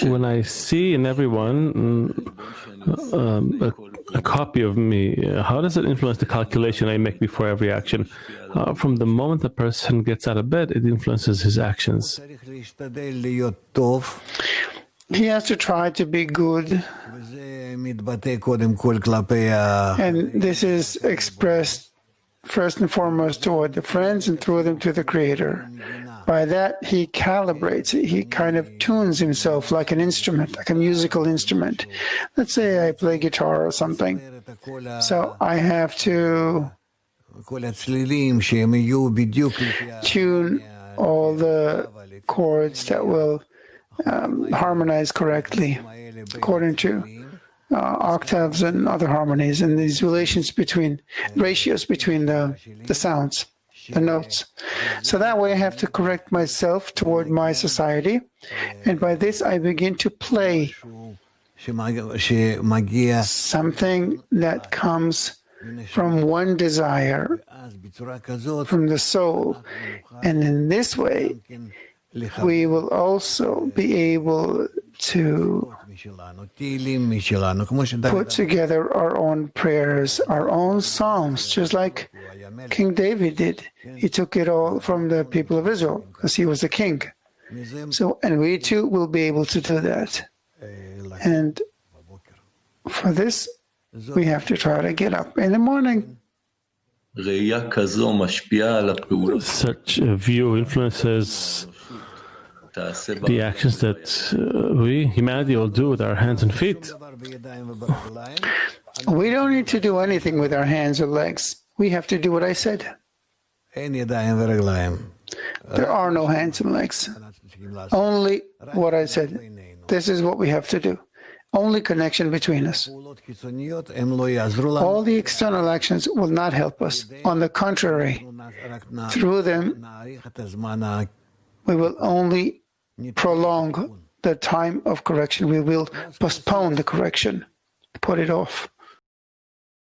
when I see in everyone a copy of me, how does it influence the calculation I make before every action? From the moment the person gets out of bed, it influences his actions. He has to try to be good, and this is expressed first and foremost toward the friends and through them to the Creator. By that, he calibrates it. He kind of tunes himself like an instrument, like a musical instrument. Let's say I play guitar or something. So I have to tune all the chords that will harmonize correctly according to octaves and other harmonies, and these ratios between the sounds, the notes. So that way I have to correct myself toward my society, and by this I begin to play something that comes from one desire, from the soul, and in this way we will also be able to put together our own prayers, our own psalms, just like King David did. He took it all from the people of Israel because he was the king. So, and we too will be able to do that. And for this, we have to try to get up in the morning. Such a view influences the actions that humanity, will do with our hands and feet. We don't need to do anything with our hands or legs. We have to do what I said. There are no hands and legs. Only what I said. This is what we have to do. Only connection between us. All the external actions will not help us. On the contrary, through them, we will only prolong the time of correction. We will postpone the correction, put it off.